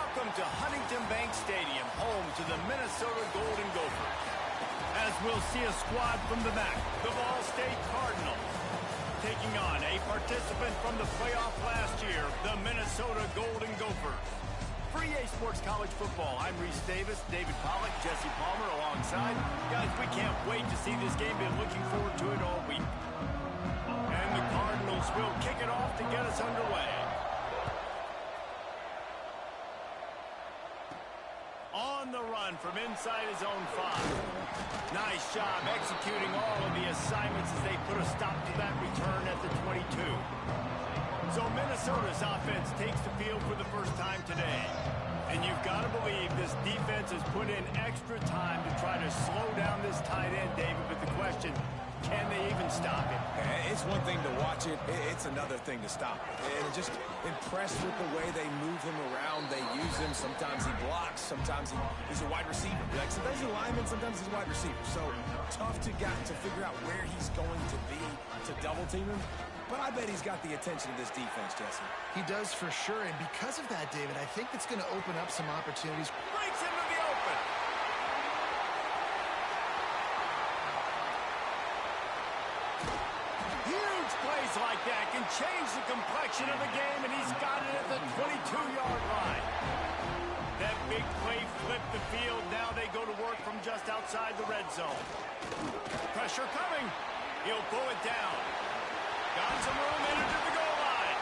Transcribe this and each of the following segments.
Welcome to Huntington Bank Stadium, home to the Minnesota Golden Gophers. As we'll see a squad from the MAC, the Ball State Cardinals, taking on a participant from the playoff last year, the Minnesota Golden Gophers. For EA Sports College Football, I'm Reese Davis, David Pollack, Jesse Palmer alongside. Guys, we can't wait to see this game. Been looking forward to it all week. And the Cardinals will kick it off to get us underway. On the run from inside his own 5. Nice job executing all of the assignments as they put a stop to that return at the 22. So Minnesota's offense takes the field for the first time today. And you've got to believe this defense has put in extra time to try to slow down this tight end, David. But the question, can they even stop him? It's one thing to watch it. It's another thing to stop it. And just impressed with the way they move him around. They use him. Sometimes he blocks. Sometimes he's a wide receiver. Like sometimes he's a lineman. Sometimes he's a wide receiver. So tough to figure out where he's going to be to double team him. But I bet he's got the attention of this defense, Jesse. He does for sure. And because of that, David, I think it's going to open up some opportunities. Breaks into the open. Huge plays like that can change the complexion of the game, and he's got it at the 22-yard line. That big play flipped the field. Now they go to work from just outside the red zone. Pressure coming. He'll pull it down. Got some room into the goal line.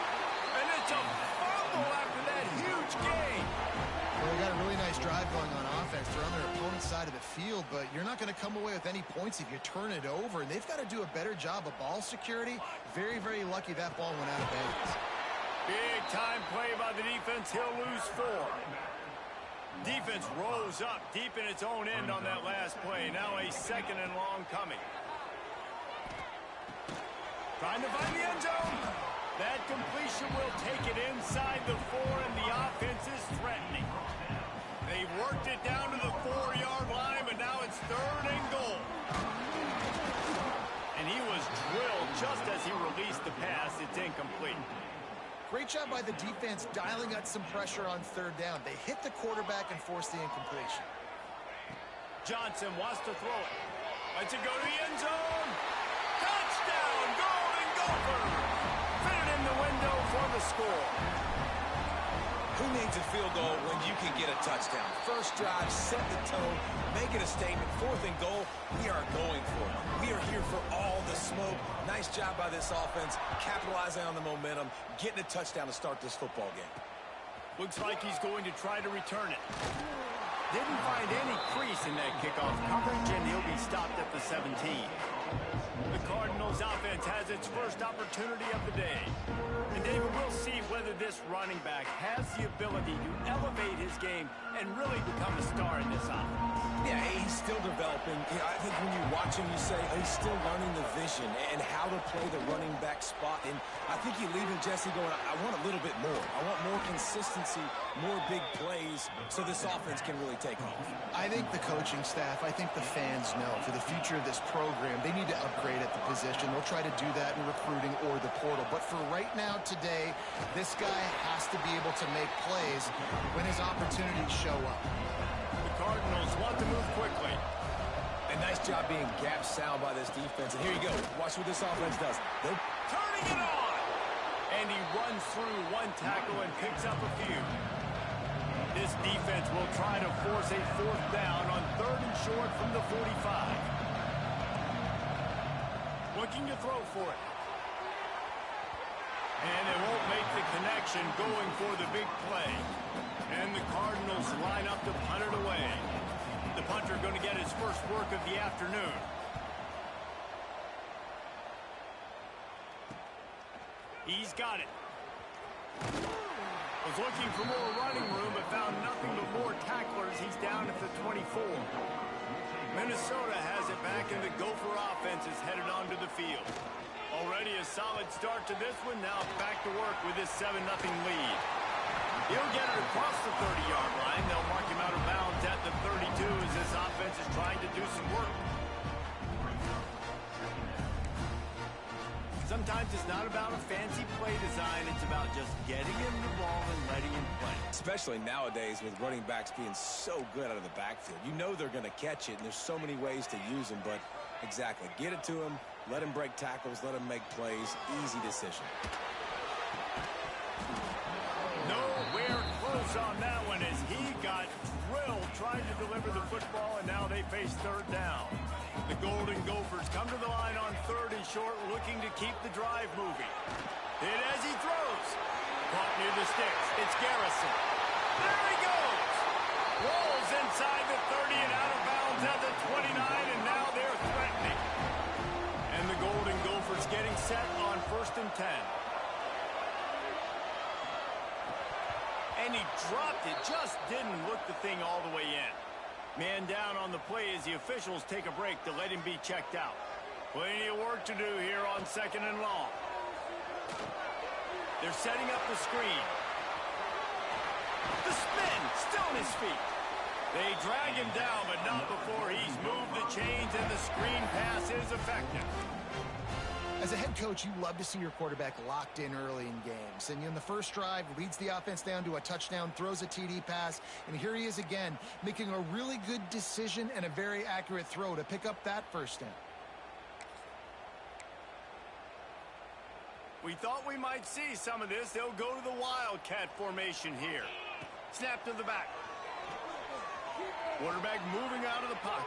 And it's a fumble after that huge gain. Well, they got a really nice drive going on offense. They're on their opponent's side of the field, but you're not going to come away with any points if you turn it over. And they've got to do a better job of ball security. Very, very lucky that ball went out of bounds. Big time play by the defense. He'll lose 4. Defense rose up deep in its own end on that last play. Now a second and long coming. Trying to find the end zone. That completion will take it inside the 4, and the offense is threatening. They've worked it down to the 4-yard line, but now it's 3rd and goal. And he was drilled just as he released the pass. It's incomplete. Great job by the defense dialing up some pressure on 3rd down. They hit the quarterback and forced the incompletion. Johnson wants to throw it. Lets it go to the end zone. Touchdown, Golden Gophers! Fitted in the window for the score. Who needs a field goal when you can get a touchdown? First drive, set the tone, make it a statement. 4th and goal, we are going for it. We are here for all the smoke. Nice job by this offense, capitalizing on the momentum, getting a touchdown to start this football game. Looks like he's going to try to return it. Didn't find any crease in that kickoff coverage, and he'll be stopped at the 17. The Cardinals offense has its first opportunity of the day. And David, we'll see whether this running back has the ability to elevate his game and really become a star in this offense. Yeah, he's still developing. I think when you watch him, you say he's still learning the vision and how to play the running back spot. And I think you leave him, Jesse, going, I want a little bit more. I want more consistency, more big plays, so this offense can really take off. I think the coaching staff, I think the fans know for the future of this program, they need to upgrade at the position. They'll try to do that in recruiting or the portal. But for right now, today, this guy has to be able to make plays when his opportunities show up. The Cardinals want to move quickly. A nice job being gap sound by this defense. And here you go. Watch what this offense does. They're turning it on. And he runs through one tackle and picks up a few. This defense will try to force a 4th down on 3rd and short from the 45. Looking to throw for it. And it won't make the connection, going for the big play. And the Cardinals line up to punt it away. The punter going to get his first work of the afternoon. He's got it. Was looking for more running room, but found nothing but more tacklers. He's down at the 24. Minnesota has it back, and the Gopher offense is headed onto the field. Already a solid start to this one. Now back to work with this 7-0 lead. He'll get it across the 30-yard line. They'll mark him out of bounds at the 32 as this offense is trying to do some work. Sometimes it's not about a fancy play design. It's about just getting him the ball and letting him play. Especially nowadays with running backs being so good out of the backfield. You know they're going to catch it, and there's so many ways to use them. But exactly, get it to him, let him break tackles, let him make plays. Easy decision. Nowhere close on that one as he got drilled trying to deliver the football, and now they face third down. The Golden Gophers come to the line on 3rd and short, looking to keep the drive moving. Hit as he throws. Caught near the sticks. It's Garrison. There he goes. Rolls inside the 30 and out of bounds at the 29, and now they're threatening. And the Golden Gophers getting set on 1st and 10. And he dropped it, just didn't look the thing all the way in. Man down on the play as the officials take a break to let him be checked out. Plenty of work to do here on 2nd and long. They're setting up the screen. The spin, still on his feet. They drag him down, but not before he's moved the chains, and the screen pass is effective. As a head coach, you love to see your quarterback locked in early in games. And in the first drive, leads the offense down to a touchdown, throws a TD pass, and here he is again, making a really good decision and a very accurate throw to pick up that first down. We thought we might see some of this. They'll go to the Wildcat formation here. Snap to the back. Quarterback moving out of the pocket.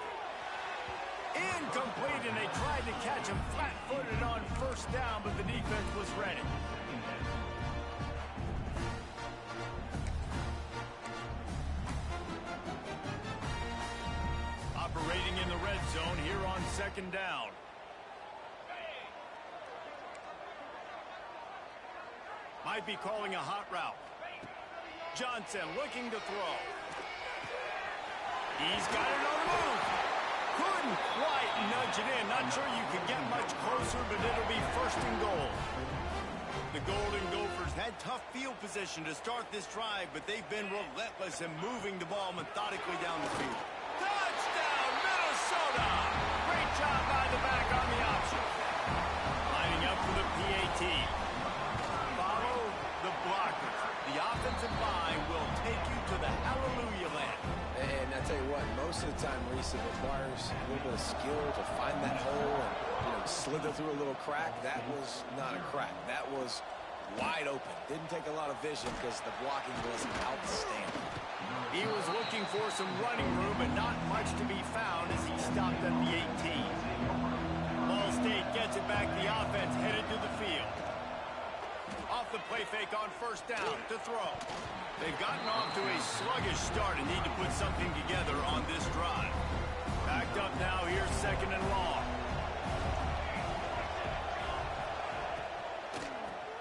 Incomplete, and they tried to catch him flat-footed on 1st down, but the defense was ready. Operating in the red zone here on 2nd down. Might be calling a hot route. Johnson looking to throw. He's got it on the move. Couldn't quite nudge it in. Not sure you could get much closer, but it'll be 1st and goal. The Golden Gophers had tough field position to start this drive, but they've been relentless in moving the ball methodically down the field. Touchdown, Minnesota! Great job by the back on the option. Lining up for the PAT. Follow the blockers. The offensive line will take you to the hallelujah land. And I tell you what, most of the time, Reese, it requires a little bit of skill to find that hole and slither through a little crack. That was not a crack. That was wide open. Didn't take a lot of vision because the blocking was outstanding. He was looking for some running room, but not much to be found as he stopped at the 18. Ball State gets it back. The offense headed to the field. Off the play fake on 1st down to throw. They've gotten off to a sluggish start and need to put something together on this drive. Backed up now, here's 2nd and long.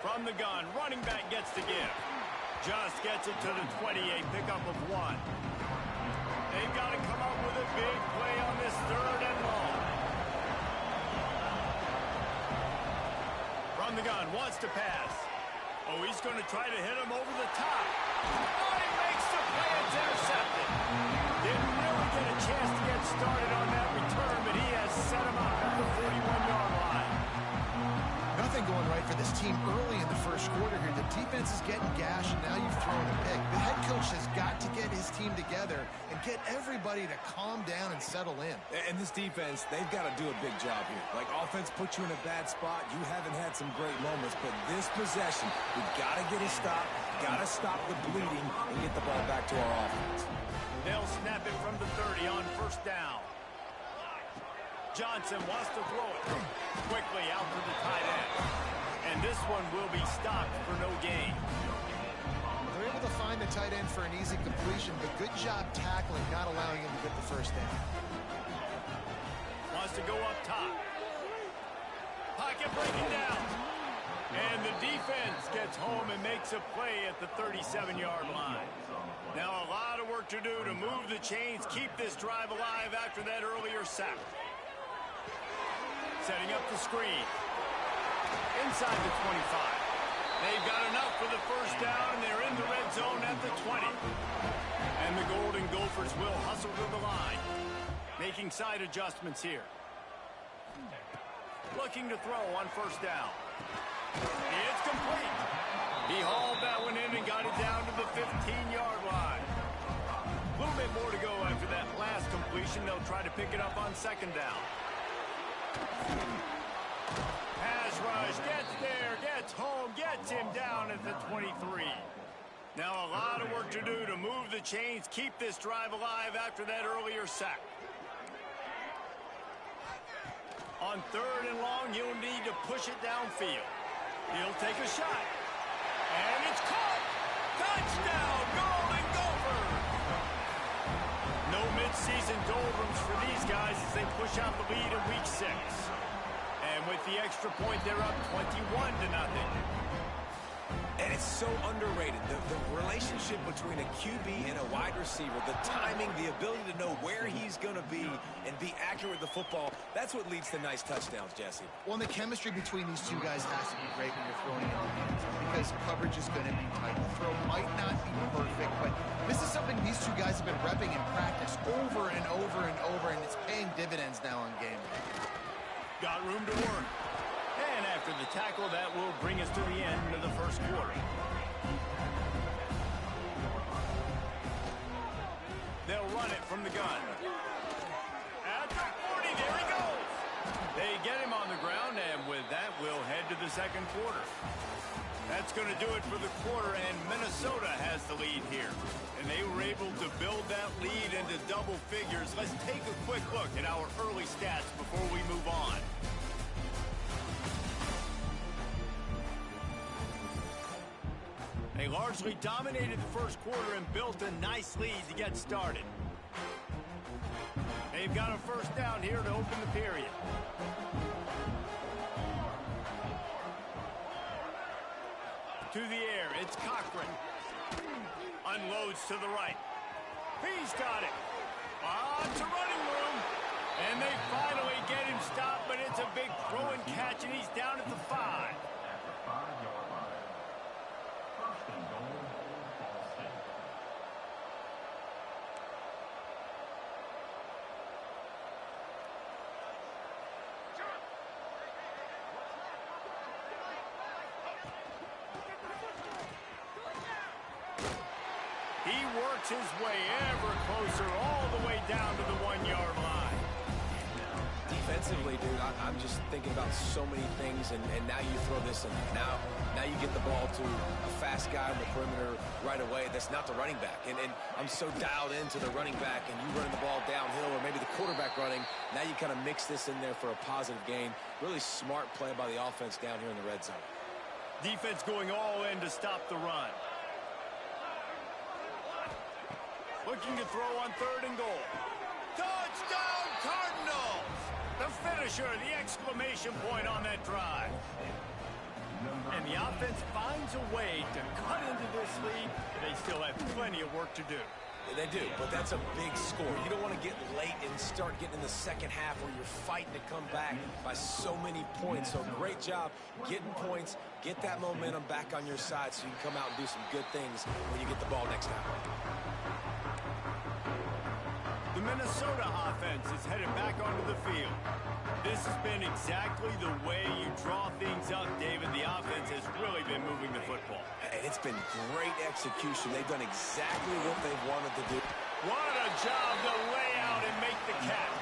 From the gun, running back gets to give. Just gets it to the 28, pickup of 1. They've got to come up with a big play on this 3rd and long. From the gun, wants to pass. Oh, he's going to try to hit him over the top. Oh, he makes the play. It's intercepted. Didn't really get a chance to get started on that return, but he has set him up at the 41-yard line. Nothing going right for this team early in the first quarter here. The defense is getting gashed, and now you've thrown a pick. The head coach has got to get his team together and get everybody to calm down and settle in. And this defense, they've got to do a big job here. Like, offense puts you in a bad spot. You haven't had some great moments, but this possession, we've got to get a stop, got to stop the bleeding, and get the ball back to our offense. They'll snap it from the 30 on 1st down. Johnson wants to throw it quickly out to the tight end. And this one will be stopped for no gain. They're able to find the tight end for an easy completion, but good job tackling, not allowing him to get the 1st down. Wants to go up top. Pocket breaking down. And the defense gets home and makes a play at the 37-yard line. Now a lot of work to do to move the chains, keep this drive alive after that earlier sack. Setting up the screen. Inside the 25. They've got enough for the 1st down, and they're in the red zone at the 20. And the Golden Gophers will hustle to the line. Making side adjustments here. Looking to throw on 1st down. It's complete. He hauled that one in and got it down to the 15-yard line. A little bit more to go after that last completion. They'll try to pick it up on second down. Pass rush, gets there, gets home, gets him down at the 23. Now a lot of work to do to move the chains, keep this drive alive after that earlier sack. On third and long, he'll need to push it downfield. He'll take a shot. And it's caught. Touchdown, Golden Gophers. No midseason doldrums for these guys as they push out the lead in week 6. And with the extra point, they're up 21-0. And it's so underrated. The relationship between a QB and a wide receiver, the timing, the ability to know where he's going to be and be accurate with the football, that's what leads to nice touchdowns, Jesse. Well, and the chemistry between these two guys has to be great when you're throwing in the hands because coverage is going to be tight. The throw might not be perfect, but this is something these two guys have been repping in practice over and over and over, and it's paying dividends now on game day. Got room to work. And after the tackle, that will bring us to the end of the first quarter. They'll run it from the gun. At the 40, there he goes. They get him on the ground, and with that, we'll head to the second quarter. That's going to do it for the quarter, and Minnesota has the lead here. And they were able to build that lead into double figures. Let's take a quick look at our early stats before we move on. They largely dominated the first quarter and built a nice lead to get started. They've got a first down here to open the period. To the air, it's Cochran. Unloads to the right. He's got it. To running room. And they finally get him stopped, but it's a big throw and catch, and he's down at the 5. He works his way ever closer all the way down to the 1-yard line. Defensively, dude, I'm just thinking about so many things, and now you throw this in. Now you get the ball to a fast guy on the perimeter right away. That's not the running back. And I'm so dialed into the running back, and you running the ball downhill, or maybe the quarterback running. Now you kind of mix this in there for a positive gain. Really smart play by the offense down here in the red zone. Defense going all in to stop the run. Looking to throw on third and goal. Touchdown, Cardinals! The finisher, the exclamation point on that drive. And the offense finds a way to cut into this lead. They still have plenty of work to do. They do, but that's a big score. You don't want to get late and start getting in the second half where you're fighting to come back by so many points. So great job getting points, get that momentum back on your side so you can come out and do some good things when you get the ball next time. The Minnesota offense is headed back onto the field. This has been exactly the way you draw things up, David. The offense has really been moving the football. And it's been great execution. They've done exactly what they've wanted to do. What a job to lay out and make the catch.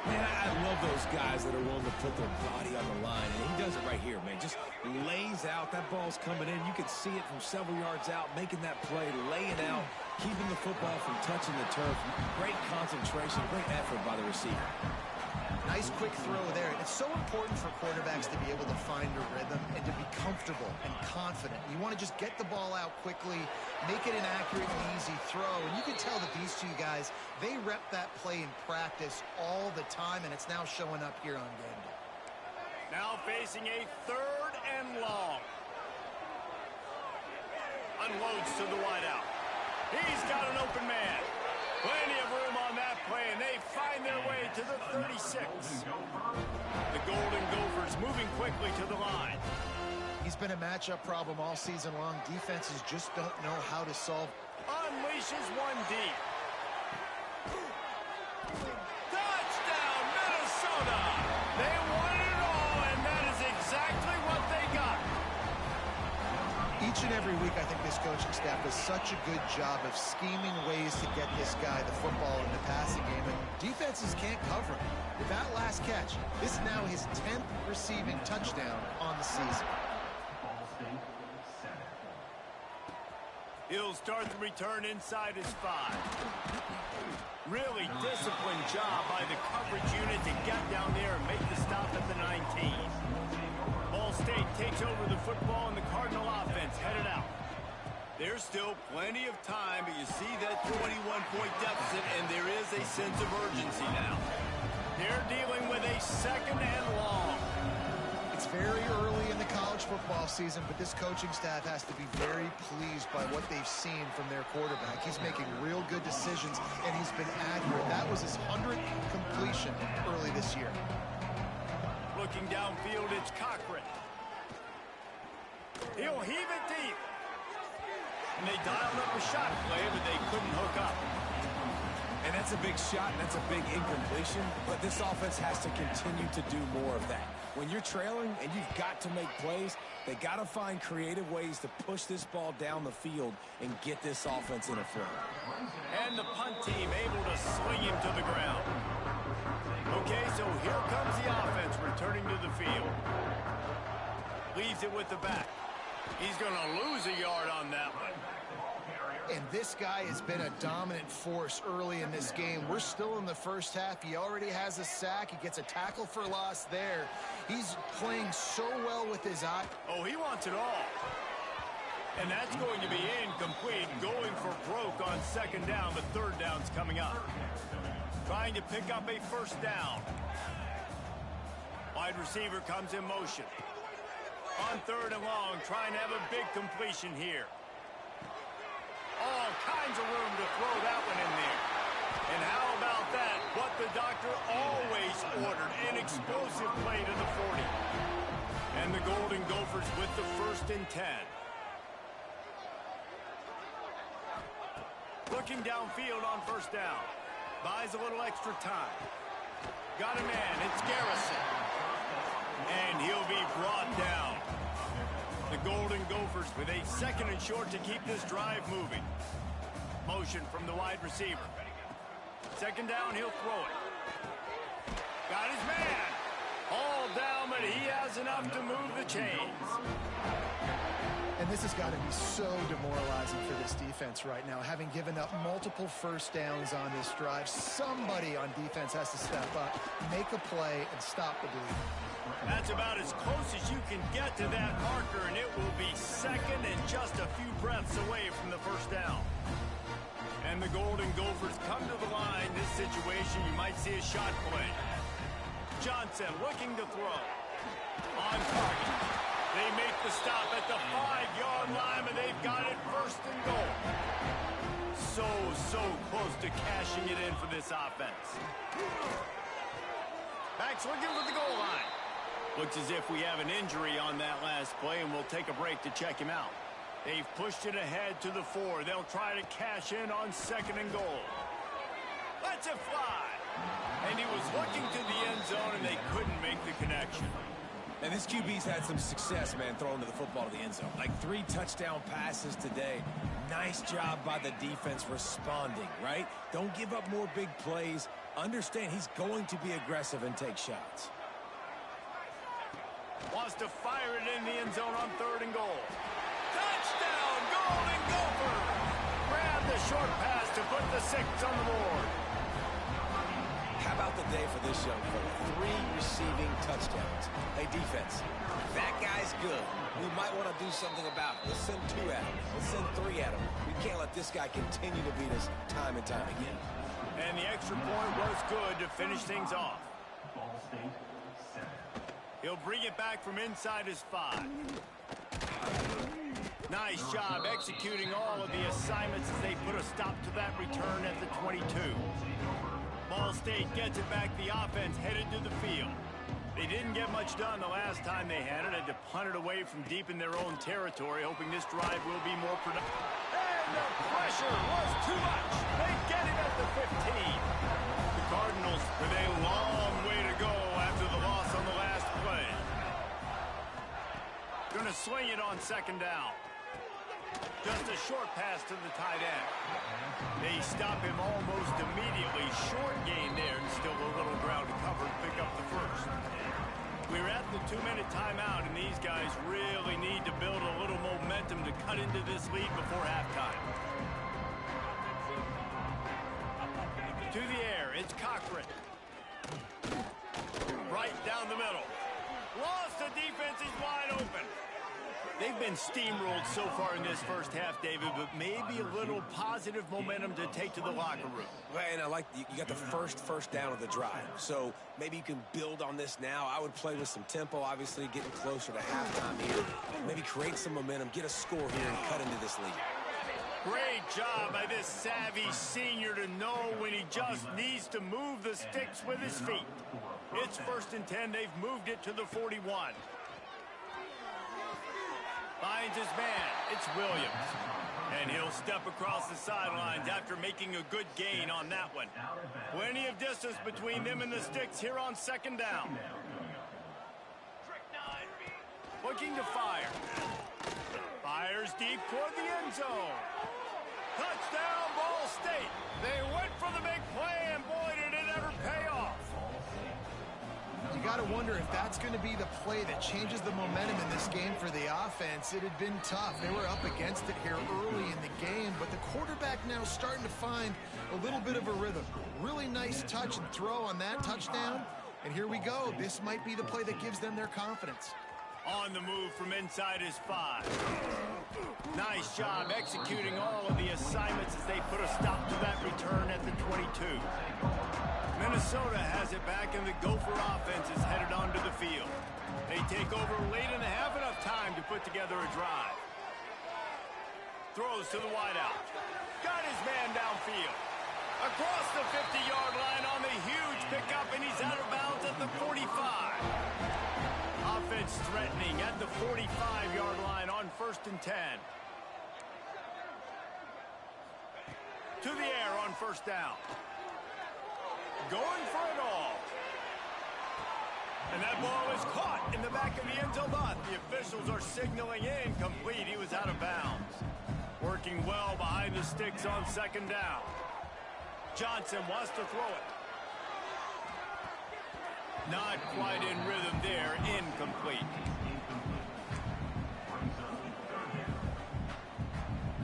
Man, I love those guys that are willing to put their body on the line, and he does it right here, man. Just lays out. That ball's coming in. You can see it from several yards out, making that play, laying out, keeping the football from touching the turf. Great concentration, great effort by the receiver. Nice quick throw there. It's so important for quarterbacks to be able to find a rhythm and to be comfortable and confident. You want to just get the ball out quickly, make it an accurate and easy throw. And you can tell that these two guys, they rep that play in practice all the time, and it's now showing up here on game day. Now facing a third and long. Unloads to the wideout. He's got an open man. Plenty of room on that play, and they find their way to the 36. The Golden Gophers moving quickly to the line. He's been a matchup problem all season long. Defenses just don't know how to solve. Unleashes one deep. Touchdown, Minnesota! They won it all, and that is exactly Each and every week, I think this coaching staff does such a good job of scheming ways to get this guy the football in the passing game, and defenses can't cover him. With that last catch, this is now his 10th receiving touchdown on the season. He'll start the return inside his 5. Really disciplined job by the coverage unit to get down there and make the stop at the 19. Ball State takes over the football and the Cardinal offense headed out. There's still plenty of time, but you see that 21-point deficit, and there is a sense of urgency now. They're dealing with a 2nd and long. It's very early in the college football season, but this coaching staff has to be very pleased by what they've seen from their quarterback. He's making real good decisions, and he's been accurate. That was his 100th completion early this year. Looking downfield, it's Cochran. He'll heave it deep. And they dialed up a shot play, but they couldn't hook up. And that's a big shot, and that's a big incompletion, but this offense has to continue to do more of that. When you're trailing and you've got to make plays, they got to find creative ways to push this ball down the field and get this offense in a flow. And the punt team able to swing him to the ground. Okay, so here comes the offense returning to the field. Leaves it with the back. He's going to lose a yard on that one. And this guy has been a dominant force early in this game. We're still in the first half. He already has a sack. He gets a tackle for loss there. He's playing so well with his eye. Oh, he wants it all. And that's going to be incomplete. Going for broke on 2nd down. The 3rd down's coming up. Trying to pick up a 1st down. Wide receiver comes in motion. On 3rd and long, trying to have a big completion here. All kinds of room to throw that one in there. And how about that? What the doctor always ordered, an explosive play to the 40. And the Golden Gophers with the 1st and 10. Looking downfield on 1st down. Buys a little extra time. Got a man, it's Garrison. And he'll be brought down. The Golden Gophers with a 2nd and short to keep this drive moving. Motion from the wide receiver. 2nd down, he'll throw it. Got his man. All down, but he has enough to move the chains. And this has got to be so demoralizing for this defense right now. Having given up multiple 1st downs on this drive, somebody on defense has to step up, make a play, and stop the bleeding. That's about as close as you can get to that marker, and it will be 2nd and just a few breaths away from the 1st down. And the Golden Gophers come to the line. This situation, you might see a shot play. Johnson looking to throw. On target. They make the stop at the 5-yard line, and they've got it 1st and goal. So close to cashing it in for this offense. Backs looking for the goal line. Looks as if we have an injury on that last play, and we'll take a break to check him out. They've pushed it ahead to the 4. They'll try to cash in on 2nd and goal. Lets it fly. And he was looking to the end zone, and they couldn't make the connection. And this QB's had some success, man, throwing the football to the end zone. Like 3 touchdown passes today. Nice job by the defense responding, right? Don't give up more big plays. Understand he's going to be aggressive and take shots. Wants to fire it in the end zone on 3rd and goal. Touchdown, Golden Gopher! Grab the short pass to put the 6 on the board. How about the day for this young fella? 3 receiving touchdowns. Hey, defense, that guy's good. We might want to do something about it. Let's send 2 at him. Let's send 3 at him. We can't let this guy continue to beat us time and time again. And the extra point was good to finish things off. He'll bring it back from inside his 5. Nice job executing all of the assignments as they put a stop to that return at the 22. Ball State gets it back. The offense headed to the field. They didn't get much done the last time they had it. Had to punt it away from deep in their own territory, hoping this drive will be more productive. And the pressure was too much. They get him at the 15. The Cardinals with a long way to go after the loss on the last play. Gonna swing it on 2nd down. Just a short pass to the tight end. They stop him almost immediately. Short gain there, and still a little ground to cover to pick up the first. We're at the 2-minute timeout, and these guys really need to build a little momentum to cut into this lead before halftime. To the air, it's Cochran. Right down the middle. Lost the defense, he's wide open. They've been steamrolled so far in this first half, David, but maybe a little positive momentum to take to the locker room. And I like you got the first down of the drive, so maybe you can build on this now. I would play with some tempo, obviously getting closer to halftime here. Maybe create some momentum, get a score here, and cut into this lead. Great job by this savvy senior to know when he just needs to move the sticks with his feet. It's 1st and 10. They've moved it to the 41. Finds his man. It's Williams. And he'll step across the sidelines after making a good gain on that one. Plenty of distance between them and the sticks here on 2nd down. Looking to fire. Fires deep toward the end zone. Touchdown, Ball State. They went for the big play, and boy, did it ever pay off. You got to wonder if that's going to be the play that changes the momentum in this game for the offense. It had been tough. They were up against it here early in the game, but the quarterback now starting to find a little bit of a rhythm. Really nice touch and throw on that touchdown. And here we go. This might be the play that gives them their confidence. On the move from inside his 5. Nice job executing all of the assignments as they put a stop to that return at the 22. Minnesota has it back, and the Gopher offense is headed onto the field. They take over late and have enough time to put together a drive. Throws to the wideout. Got his man downfield. Across the 50-yard line on the huge pickup, and he's out of bounds at the 45. Offense threatening at the 45-yard line on 1st and 10. To the air on 1st down. Going for it all. And that ball is caught in the back of the end zone. The officials are signaling incomplete. He was out of bounds. Working well behind the sticks on 2nd down. Johnson wants to throw it. Not quite in rhythm there. Incomplete.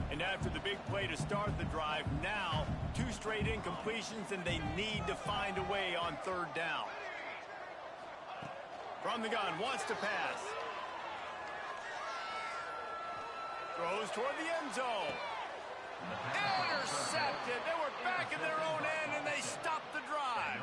And after the big play to start the drive, now 2 straight incompletions, and they need to find a way on 3rd down. From the gun, wants to pass. Throws toward the end zone. Intercepted. They were back in their own end, and they stopped the drive.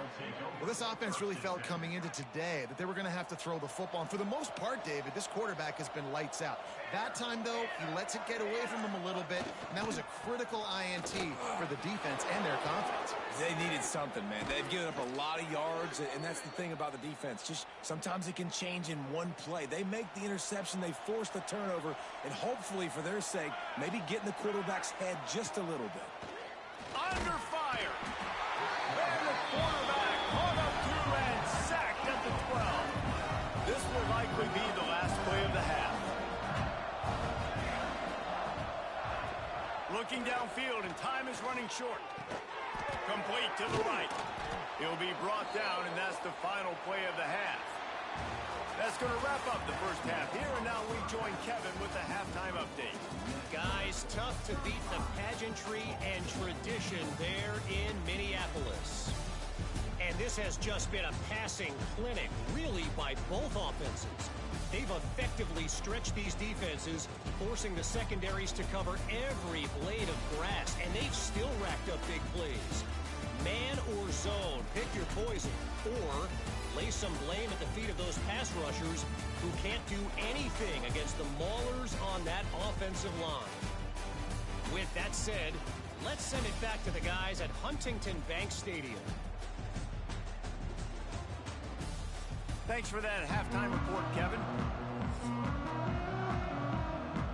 Well, this offense really felt coming into today that they were going to have to throw the football. And for the most part, David, this quarterback has been lights out. That time, though, he lets it get away from him a little bit, and that was a critical INT for the defense and their confidence. They needed something, man. They've given up a lot of yards, and that's the thing about the defense. Just sometimes it can change in one play. They make the interception, they force the turnover, and hopefully, for their sake, maybe get in the quarterback's head just a little bit. Under fire. And the quarterback caught up to and sacked at the 12. This will likely be the last play of the half. Looking downfield, and time is running short. Complete to the right. He'll be brought down, and that's the final play of the half. That's going to wrap up the first half here, and now we join Kevin with the halftime update. Guys, tough to beat the pageantry and tradition there in Minneapolis. And this has just been a passing clinic, really, by both offenses. They've effectively stretched these defenses, forcing the secondaries to cover every blade of grass, and they've still racked up big plays. Man or zone, pick your poison, or lay some blame at the feet of those pass rushers who can't do anything against the maulers on that offensive line. With that said, let's send it back to the guys at Huntington Bank Stadium. Thanks for that halftime report, Kevin.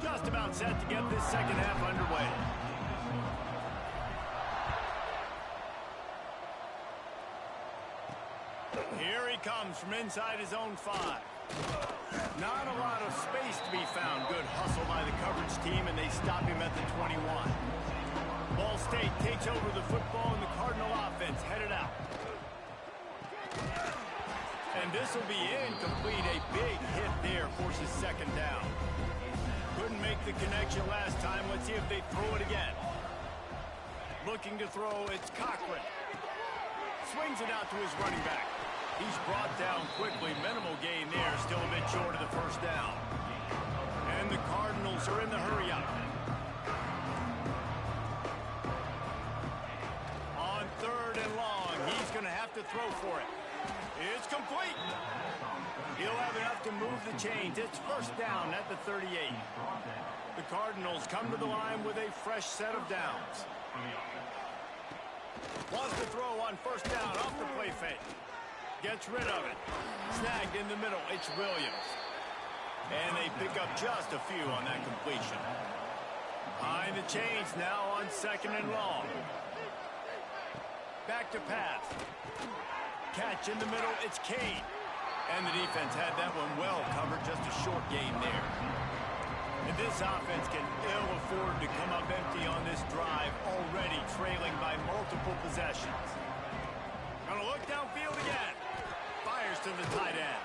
Just about set to get this second half underway. Here he comes from inside his own 5. Not a lot of space to be found. Good hustle by the coverage team, and they stop him at the 21. Ball State takes over the football, and the Cardinal offense headed out. And this will be incomplete. A big hit there forces second down. Couldn't make the connection last time. Let's see if they throw it again. Looking to throw, it's Cochran. Swings it out to his running back. He's brought down quickly. Minimal gain there. Still a bit short of the first down. And the Cardinals are in the hurry-up. On 3rd and long, he's going to have to throw for it. It's complete. He'll have enough to move the chains. It's first down at the 38. The Cardinals come to the line with a fresh set of downs. Wants to throw on first down off the play fake. Gets rid of it. Snagged in the middle. It's Williams. And they pick up just a few on that completion. Behind the chains now on 2nd and long. Back to pass. Catch in the middle. It's Kane. And the defense had that one well covered. Just a short gain there. And this offense can ill afford to come up empty on this drive, already trailing by multiple possessions. Gonna look downfield again. Fires to the tight end.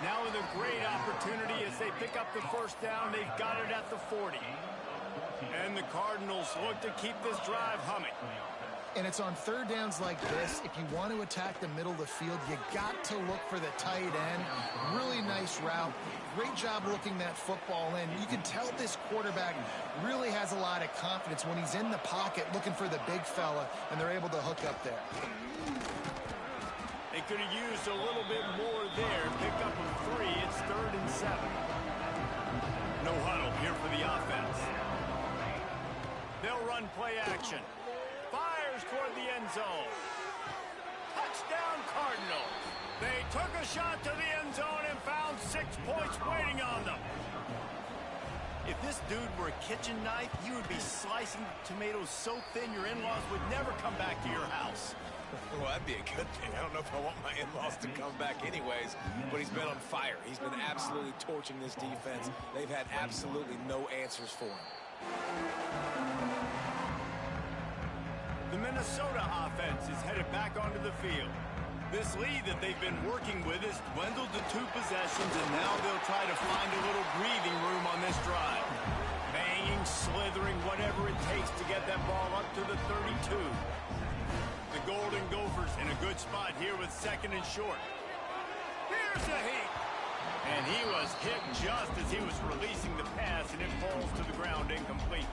Now with a great opportunity as they pick up the first down. They've got it at the 40. And the Cardinals look to keep this drive humming. And it's on 3rd downs like this. If you want to attack the middle of the field, you got to look for the tight end. Really nice route. Great job looking that football in. You can tell this quarterback really has a lot of confidence when he's in the pocket looking for the big fella, and they're able to hook up there. They could have used a little bit more there. Pick up a 3. It's 3rd and 7. No huddle here for the offense. They'll run play action. Fires toward the end zone. Touchdown Cardinals. They took a shot to the end zone and found 6 points waiting on them. If this dude were a kitchen knife, you would be slicing tomatoes so thin your in-laws would never come back to your house. Well, that'd be a good thing. I don't know if I want my in-laws to come back anyways, but he's been on fire. He's been absolutely torching this defense. They've had absolutely no answers for him. The Minnesota offense is headed back onto the field. This lead that they've been working with has dwindled to 2 possessions, and now they'll try to find a little breathing room on this drive. Banging, slithering, whatever it takes to get that ball up to the 32. The Golden Gophers in a good spot here with 2nd and short. Here's the heat. And he was hit just as he was releasing the pass, and it falls to the ground incomplete.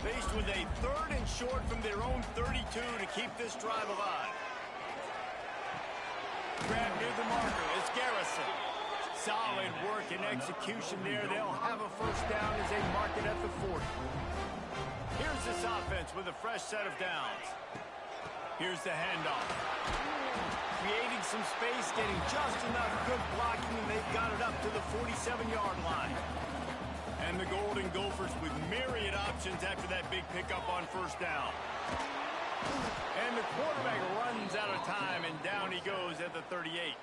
Faced with a 3rd and short from their own 32 to keep this drive alive. Grab near the marker. It's Garrison. Solid work and execution there. They'll have a first down as they mark it at the 40. Here's this offense with a fresh set of downs. Here's the handoff. Creating some space, getting just enough good blocking, and they've got it up to the 47-yard line. And the Golden Gophers with myriad options after that big pickup on first down. And the quarterback runs out of time, and down he goes at the 38.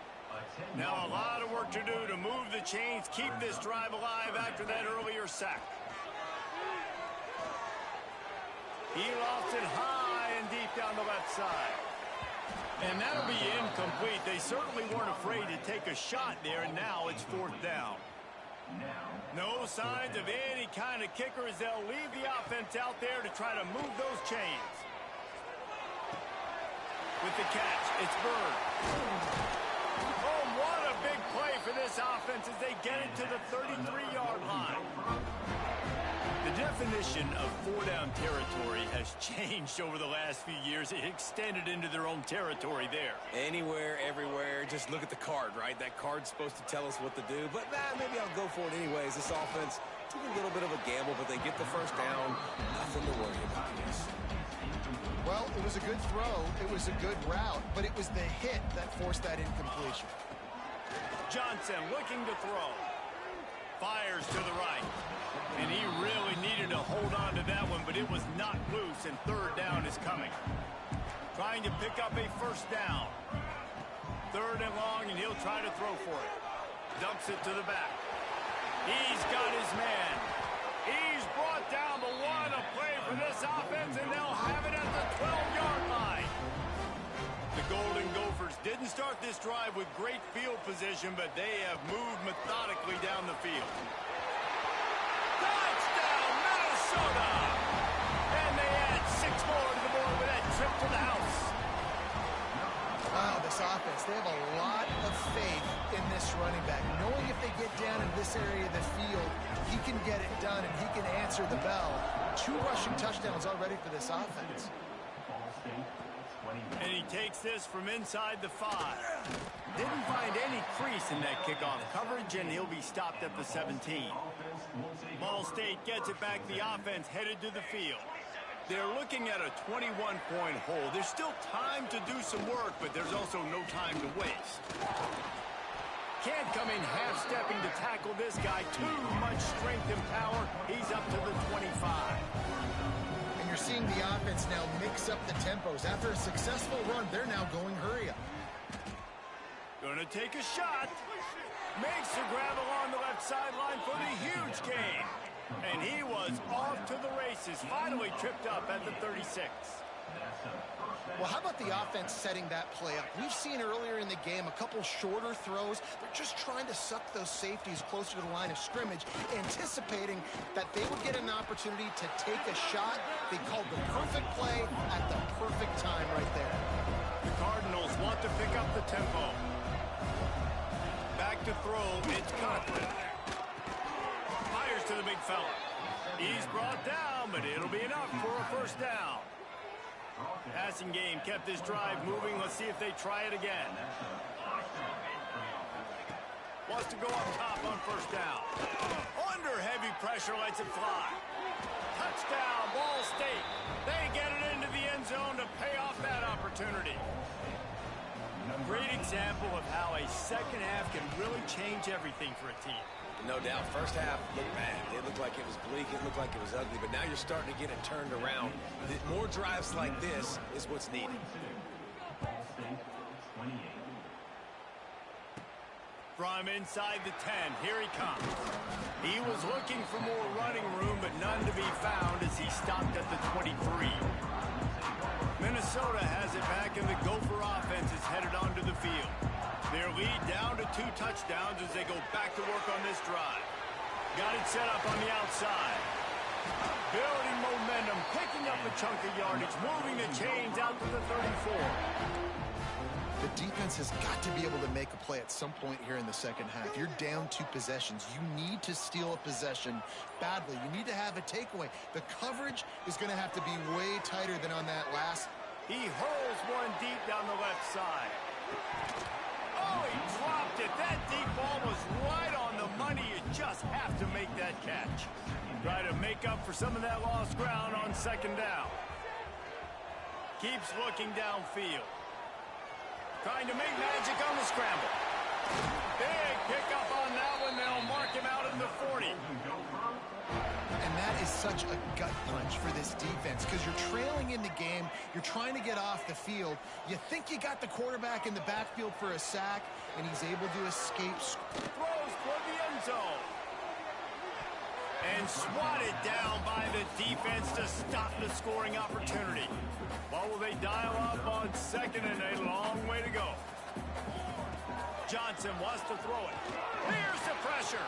Now a lot of work to do to move the chains, keep this drive alive after that earlier sack. He lofts it high and deep down the left side. And that'll be incomplete. They certainly weren't afraid to take a shot there, and now it's 4th down. No signs of any kind of kicker as they'll leave the offense out there to try to move those chains. With the catch, it's Bird. Oh, what a big play for this offense as they get it to the 33-yard line. The definition of 4-down territory has changed over the last few years. It extended into their own territory there. Anywhere, everywhere, just look at the card, right? That card's supposed to tell us what to do, but maybe I'll go for it anyways. This offense took a little bit of a gamble, but they get the first down. Nothing to worry about, yes. Well, it was a good throw. It was a good route, but it was the hit that forced that incompletion. Johnson looking to throw. Fires to the right. And he really needed to hold on to that one, but it was not loose, and 3rd down is coming. Trying to pick up a first down. 3rd and long, and he'll try to throw for it. Dumps it to the back. He's got his man. He's brought down, but what a play for this offense, and they'll have it at the 12-yard line. The Golden Gophers didn't start this drive with great field position, but they have moved methodically down the field. Touchdown, Minnesota! And they add 6 more to the board with that trip to the house. Wow, this offense, they have a lot of faith in this running back, knowing if they get down in this area of the field, he can get it done and he can answer the bell. 2 rushing touchdowns already for this offense. And he takes this from inside the 5. Didn't find any crease in that kickoff coverage, and he'll be stopped at the 17. Ball State gets it back. The offense headed to the field. They're looking at a 21-point hole. There's still time to do some work, but there's also no time to waste. Can't come in half-stepping to tackle this guy. Too much strength and power. He's up to the 25. And you're seeing the offense now mix up the tempos. After a successful run, they're now going hurry up. Gonna take a shot. Makes the grab along the left sideline for the huge gain. And he was off to the races. Finally tripped up at the 36. Well, how about the offense setting that play up? We've seen earlier in the game a couple shorter throws. They're just trying to suck those safeties closer to the line of scrimmage, anticipating that they would get an opportunity to take a shot. They called the perfect play at the perfect time right there. The Cardinals want to pick up the tempo. Back to throw, it's Conklin. Fires to the big fella. He's brought down, but it'll be enough for a first down. Passing game kept this drive moving. Let's see if they try it again. Wants to go up top on first down. Under heavy pressure, lets it fly. Touchdown, Ball State. They get it into the end zone to pay off that opportunity. Great example of how a second half can really change everything for a team. No doubt. First half looked bad. It looked like it was bleak. It looked like it was ugly. But now you're starting to get it turned around. More drives like this is what's needed. From inside the 10, here he comes. He was looking for more running room, but none to be found as he stopped at the 23. Minnesota has it back, and the Gopher offense is headed onto the field. Their lead down to 2 touchdowns as they go back to work on this drive. Got it set up on the outside. Building momentum, picking up a chunk of yardage, moving the chains out to the 34. The defense has got to be able to make a play at some point here in the second half. You're down 2 possessions. You need to steal a possession badly. You need to have a takeaway. The coverage is going to have to be way tighter than on that last. He hurls one deep down the left side. Oh, he dropped it. That deep ball was right on the money. You just have to make that catch. Try to make up for some of that lost ground on second down. Keeps looking downfield. Trying to make magic on the scramble. Big pickup on that one. They'll mark him out in the 40. And that is such a gut punch for this defense because you're trailing in the game. You're trying to get off the field. You think you got the quarterback in the backfield for a sack, and he's able to escape. Throws toward the end zone. And swatted down by the defense to stop the scoring opportunity. What will they dial up on second and a long way to go? Johnson wants to throw it. Here's the pressure.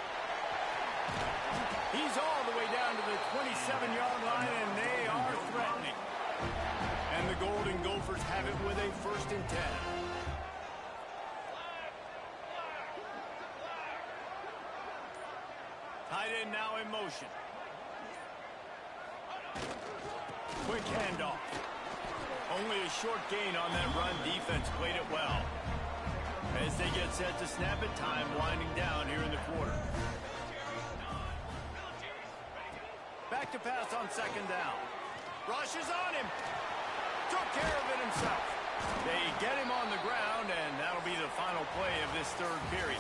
He's all the way down to the 27-yard line, and they are threatening. And the Golden Gophers have it with a 1st and 10. Tight end now in motion. Quick handoff. Only a short gain on that run. Defense played it well. As they get set to snap it, time winding down here in the quarter. Back to pass on second down. Rushes on him. Took care of it himself. They get him on the ground, and that'll be the final play of this 3rd period.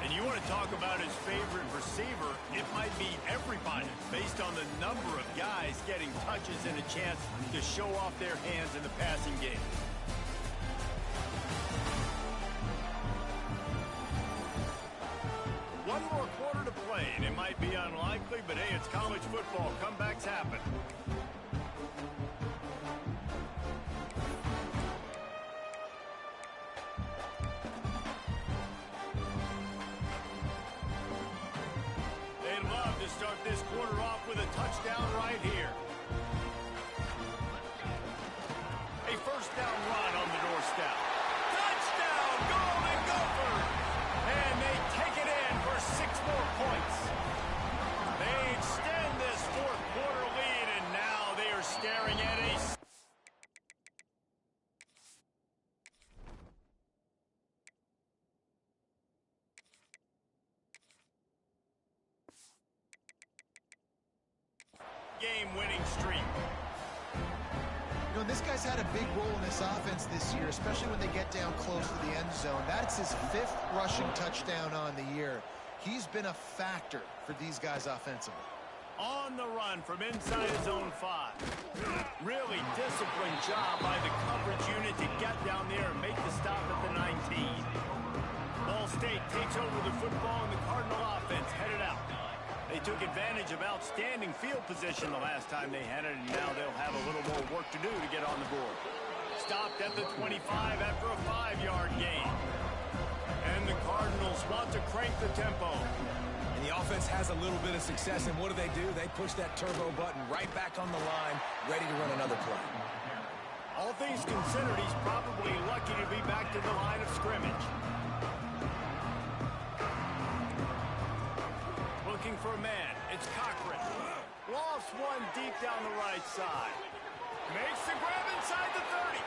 And you want to talk about his favorite receiver, it might be everybody based on the number of guys getting touches and a chance to show off their hands in the passing game. playing. It might be unlikely, but hey, it's college football. Comebacks happen. They'd love to start this quarter off with a touchdown right here. A first down run on the doorstep. Touchdown, Golden Gophers! And they take it in for 6 more points. They extend this fourth quarter lead, and now they are staring at a game-winning streak. You know, this guy's had a big role in this offense this year, especially when they get down close to the end zone. That's his 5th rushing touchdown on the year. He's been a factor for these guys offensively. On the run from inside his own 5. Really disciplined job by the coverage unit to get down there and make the stop at the 19. Ball State takes over the football, and the Cardinal offense headed out. They took advantage of outstanding field position the last time they had it, and now they'll have a little more work to do to get on the board. Stopped at the 25 after a 5-yard gain. And the Cardinals want to crank the tempo. And the offense has a little bit of success, and what do? They push that turbo button right back on the line, ready to run another play. All things considered, he's probably lucky to be back to the line of scrimmage. Looking for a man. It's Cochran. Lofts one deep down the right side. Makes the grab inside the 30.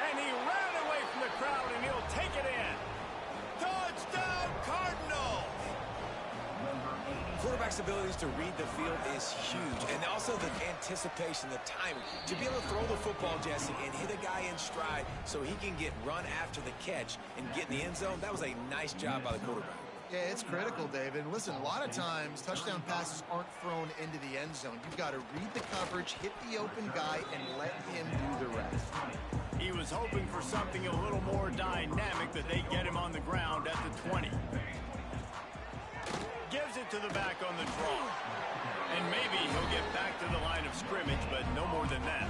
And he ran away from the crowd, and he'll take it in. Touchdown, Cardinals! Quarterback's abilities to read the field is huge, and also the anticipation, the timing. To be able to throw the football, Jesse, and hit a guy in stride so he can get run after the catch and get in the end zone, that was a nice job by the quarterback. Yeah, it's critical, David. Listen, a lot of times touchdown passes aren't thrown into the end zone. You've got to read the coverage, hit the open guy, and let him do the rest. He was hoping for something a little more dynamic, that they get him on the ground at the 20. Gives it to the back on the draw. And maybe he'll get back to the line of scrimmage, but no more than that.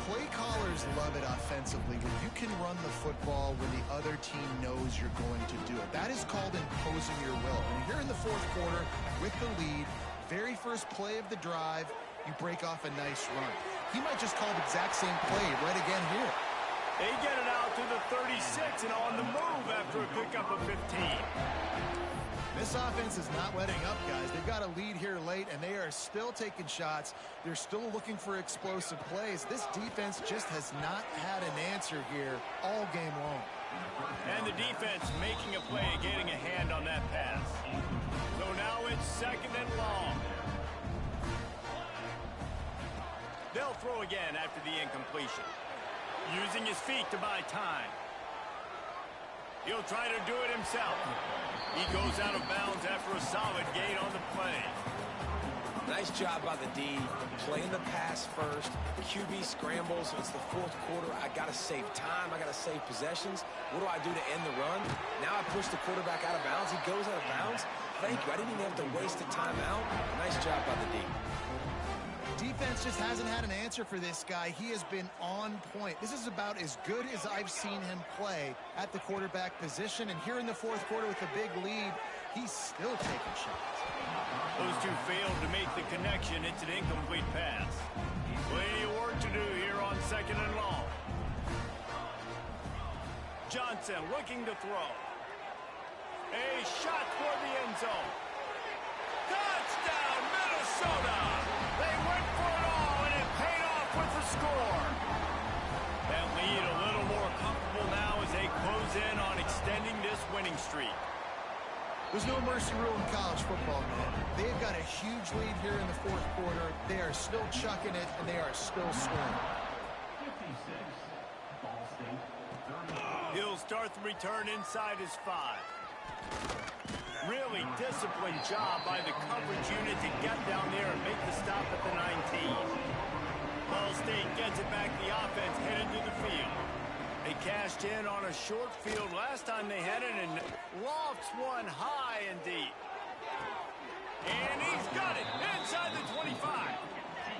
Play callers love it offensively when you can run the football when the other team knows you're going to do it. That is called imposing your will. And here in the fourth quarter with the lead, very first play of the drive, you break off a nice run. He might just call the exact same play right again here. They get it out to the 36 and on the move after a pickup of 15. This offense is not letting up, guys. They've got a lead here late, and they are still taking shots. They're still looking for explosive plays. This defense just has not had an answer here all game long. And the defense making a play, getting a hand on that pass. So now it's 2nd and long. They'll throw again after the incompletion. Using his feet to buy time. He'll try to do it himself. He goes out of bounds after a solid gain on the play. Nice job by the D, playing the pass first. QB scrambles. It's the fourth quarter. I got to save time. I got to save possessions. What do I do to end the run? Now I push the quarterback out of bounds. He goes out of bounds. Thank you. I didn't even have to waste a timeout. Nice job by the D. Defense just hasn't had an answer for this guy. He has been on point. This is about as good as I've seen him play at the quarterback position. And here in the fourth quarter with a big lead, he's still taking shots. Those two failed to make the connection. It's an incomplete pass. Plenty of work to do here on 2nd and long. Johnson looking to throw. A shot toward the end zone. Touchdown, Minnesota! They went for it all, and it paid off with the score. That lead a little more comfortable now as they close in on extending this winning streak. There's no mercy rule in college football, man. They've got a huge lead here in the fourth quarter. They are still chucking it, and they are still scoring. He'll start the return inside his 5. Really disciplined job by the coverage unit to get down there and make the stop at the 19. Ball State gets it back. The offense headed to the field. They cashed in on a short field last time they had it, and lofts one high and deep. And he's got it inside the 25.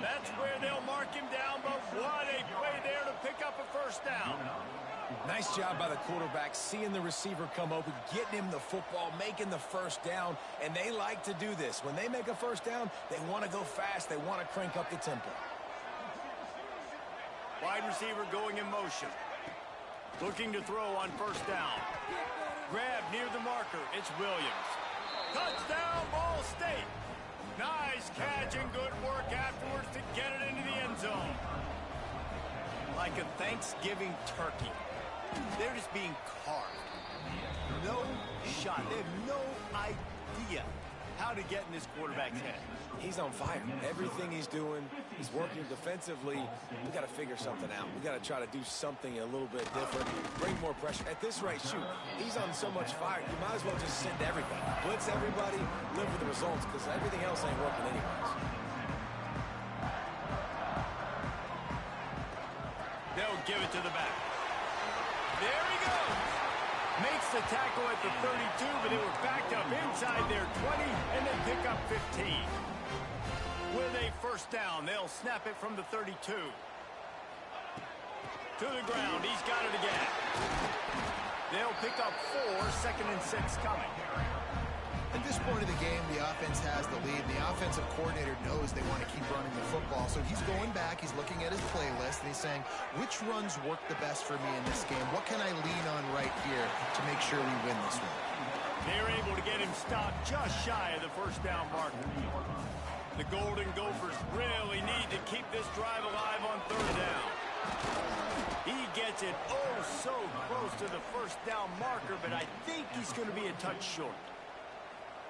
That's where they'll mark him down, but what a play there to pick up a first down. Nice job by the quarterback, seeing the receiver come open, getting him the football, making the first down, and they like to do this. When they make a first down, they want to go fast. They want to crank up the tempo. Wide receiver going in motion. Looking to throw on first down. Grab near the marker. It's Williams. Touchdown, Ball State. Nice catch and good work afterwards to get it into the end zone. Like a Thanksgiving turkey. They're just being carved. No shot. They have no idea how to get in this quarterback's head. He's on fire. Everything he's doing, he's working defensively. We got to figure something out. We got to try to do something a little bit different. Bring more pressure. At this rate, shoot, he's on so much fire. You might as well just send everything. Blitz everybody, live with the results, because everything else ain't working anyways. They'll give it to the back. There he goes. Makes the tackle at the 32, but they were backed up inside their 20, and they pick up 15. With a first down, they'll snap it from the 32. To the ground, he's got it again. They'll pick up 4, 2nd and 6 coming. At this point of the game, the offense has the lead. The offensive coordinator knows they want to keep running the football. So he's going back, he's looking at his playlist, and he's saying, which runs work the best for me in this game? What can I lean on right here to make sure we win this one? They're able to get him stopped just shy of the first down marker. The Golden Gophers really need to keep this drive alive on third down. He gets it oh so close to the first down marker, but I think he's going to be a touch short.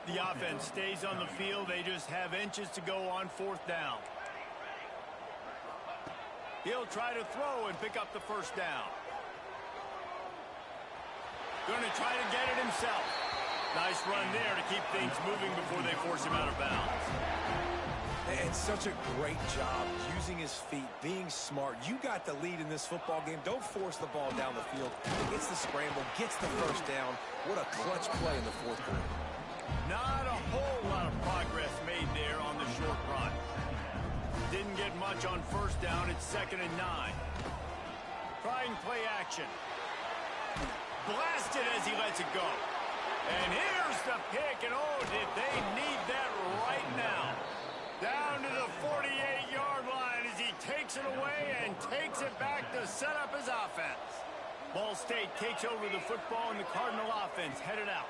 The offense stays on the field. They just have inches to go on fourth down. He'll try to throw and pick up the first down. Going to try to get it himself. Nice run there to keep things moving before they force him out of bounds. And such a great job using his feet, being smart. You got the lead in this football game. Don't force the ball down the field. Gets the scramble, gets the first down. What a clutch play in the fourth quarter. Not a whole lot of progress made there on the short run. Didn't get much on first down. It's 2nd and 9. Trying play action. Blasted as he lets it go. And here's the pick, and oh, did they need that right now. Down to the 48-yard line as he takes it away and takes it back to set up his offense. Ball State takes over the football, and the Cardinal offense headed out.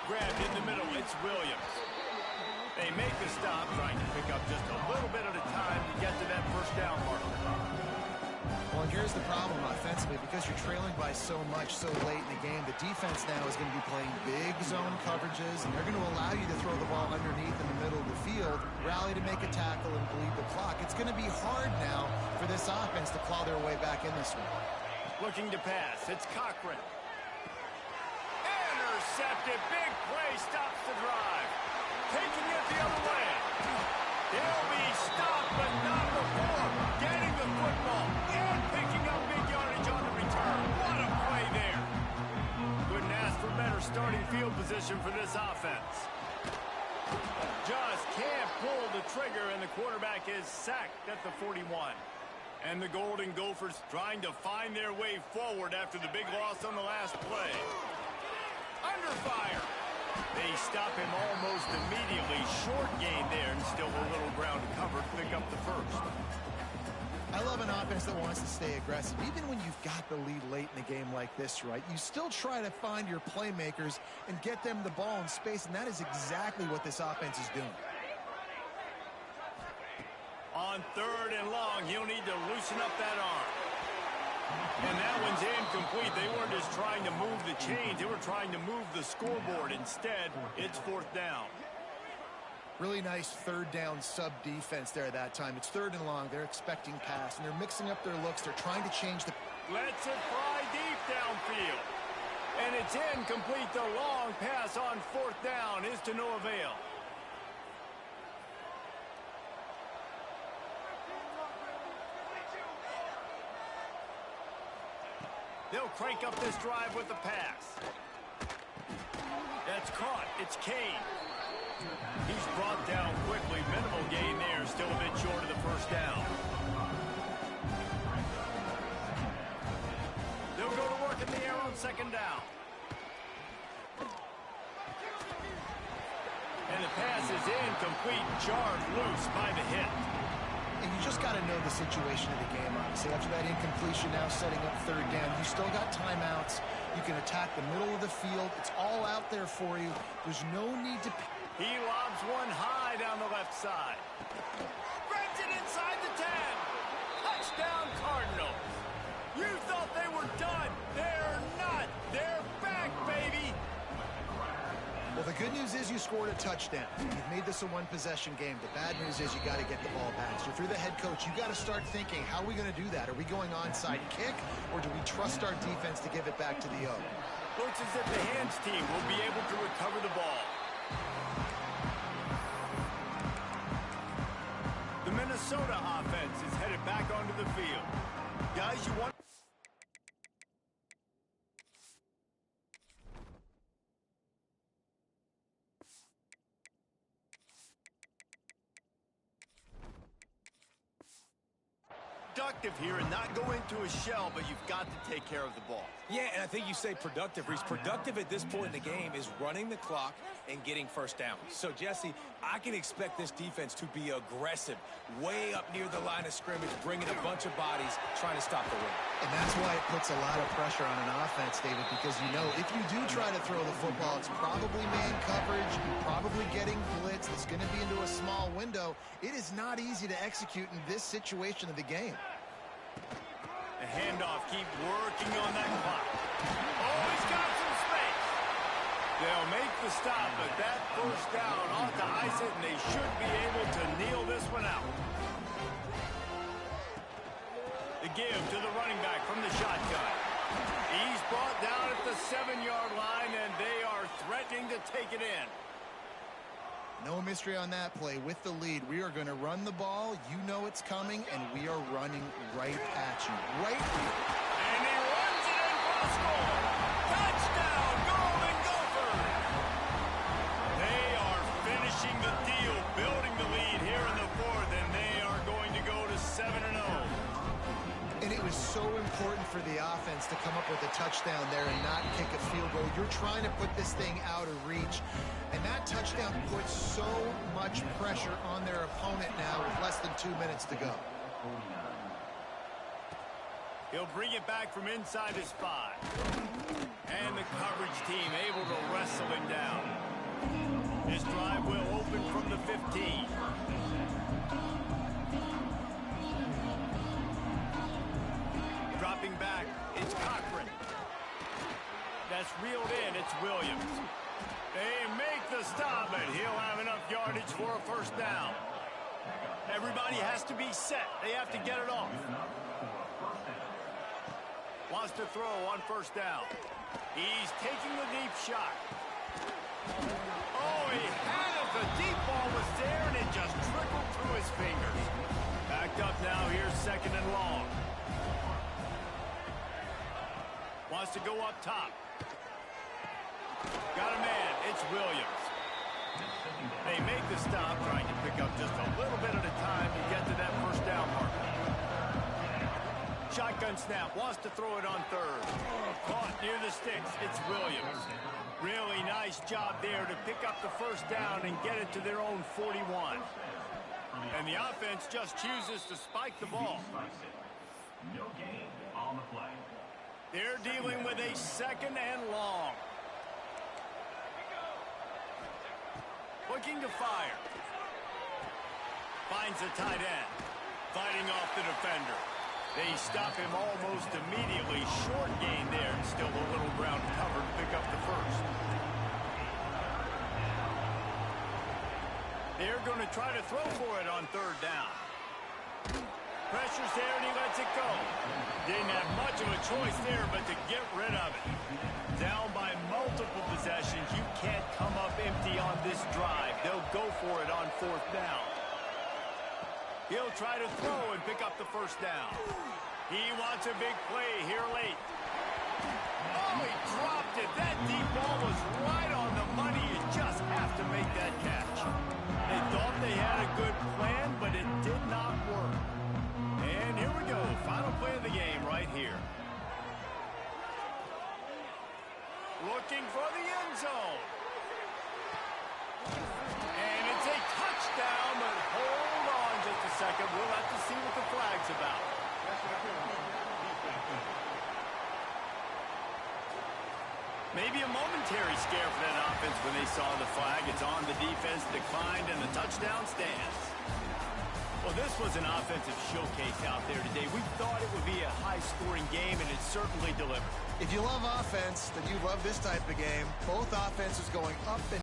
Grabbed in the middle, it's Williams. They make the stop, trying to pick up just a little bit at a time to get to that first down mark. Well, and here's the problem offensively. Because you're trailing by so much so late in the game, the defense now is going to be playing big zone coverages, and they're going to allow you to throw the ball underneath in the middle of the field, rally to make a tackle, and bleed the clock. It's going to be hard now for this offense to claw their way back in this one. Looking to pass, it's Cochran. Intercepted, big play, stops the drive. Taking it the other way. They'll be stopped, but not before getting the football and picking up big yardage on the return. What a play there. Couldn't ask for better starting field position for this offense. Just can't pull the trigger, and the quarterback is sacked at the 41. And the Golden Gophers trying to find their way forward after the big loss on the last play. Under fire. They stop him almost immediately. Short gain there, and still a little ground to cover to pick up the first. I love an offense that wants to stay aggressive. Even when you've got the lead late in the game like this, right, you still try to find your playmakers and get them the ball in space, and that is exactly what this offense is doing. On 3rd and long, he'll need to loosen up that arm. And that one's incomplete. They weren't just trying to move the chains. They were trying to move the scoreboard. Instead, it's 4th down. Really nice 3rd down sub defense there that time. It's 3rd and long. They're expecting pass, and they're mixing up their looks. They're trying to change the... Lets it fly deep downfield. And it's incomplete. The long pass on 4th down is to no avail. They'll crank up this drive with the pass. That's That's caught. It's Kane. He's brought down quickly. Minimal gain there. Still a bit short of the first down. They'll go to work in the air on second down. And the pass is incomplete. Jarred loose by the hit. And you just got to know the situation of the game, obviously. After that incompletion, now setting up third down. You still got timeouts. You can attack the middle of the field. It's all out there for you. There's no need to... He lobs one high down the left side. Grabs it inside the 10. Touchdown, Cardinals. You thought they were done. They're not. They're back, baby. Well, the good news is you scored a touchdown. You've made this a one-possession game. The bad news is you got to get the ball back. So if you're the head coach, you got to start thinking, how are we going to do that? Are we going onside kick, or do we trust our defense to give it back to the O? Looks as if the hands team will be able to recover the ball. The Minnesota offense is headed back onto the field. Guys, you want... productive here and not go into a shell, but you've got to take care of the ball. Yeah, and I think you say productive, Reese. Productive at this point in the game is running the clock and getting first down. So, Jesse, I can expect this defense to be aggressive, way up near the line of scrimmage, bringing a bunch of bodies, trying to stop the run. And that's why it puts a lot of pressure on an offense, David, because you know if you do try to throw the football, it's probably man coverage, probably getting blitz, that's going to be into a small window. It is not easy to execute in this situation of the game. The handoff, keep working on that clock. Oh, he's got some space. They'll make the stop, but that first down ought to ice it, and they should be able to kneel this one out. The give to the running back from the shotgun. He's brought down at the 7-yard line, and they are threatening to take it in. No mystery on that play. With the lead, we are going to run the ball. You know it's coming, and we are running right at you. Right here. And he runs it in for a score. Touchdown, Golden Gophers. They are finishing the deal, building the lead here in the fourth, and they are going to go to 7-0. And it was so important for the offense to come up with a touchdown there and not kick a field goal. You're trying to put this thing out of reach. And that touchdown puts so much pressure on their opponent now with less than 2 minutes to go. He'll bring it back from inside his 5. And the coverage team able to wrestle him down. His drive will open from the 15. Dropping back, it's Cochran. That's reeled in, it's Williams. They make the stop, but he'll have enough yardage for a first down. Everybody has to be set. They have to get it off. Wants to throw on first down. He's taking the deep shot. Oh, he had it. The deep ball was there, and it just trickled through his fingers. Backed up now. Here's second and long. Wants to go up top. Got a man. It's Williams. They make the stop, trying to pick up just a little bit at a time to get to that first down marker. Shotgun snap. Wants to throw it on third. Caught near the sticks. It's Williams. Really nice job there to pick up the first down and get it to their own 41. And the offense just chooses to spike the ball. No gain on the play. They're dealing with a second and long. Looking to fire. Finds the tight end. Fighting off the defender. They stop him almost immediately. Short gain there. Still a little ground cover to pick up the first. They're going to try to throw for it on third down. Pressure's there and he lets it go. Didn't have much of a choice there but to get rid of it. Down by multiple possessions. You can't come up empty on this drive. They'll go for it on fourth down. He'll try to throw and pick up the first down. He wants a big play here late. Oh, he dropped it. That deep ball was right on the money. You just have to make that catch. They thought they had a good plan, but it did not work. And here we go. Final play of the game right here. Looking for the end zone. And it's a touchdown, but hold on just a second. We'll have to see what the flag's about. Maybe a momentary scare for that offense when they saw the flag. It's on, the defense declined, and the touchdown stands. Well, this was an offensive showcase out there today. We thought it would be a high-scoring game, and it certainly delivered. If you love offense, then you love this type of game. Both offenses going up and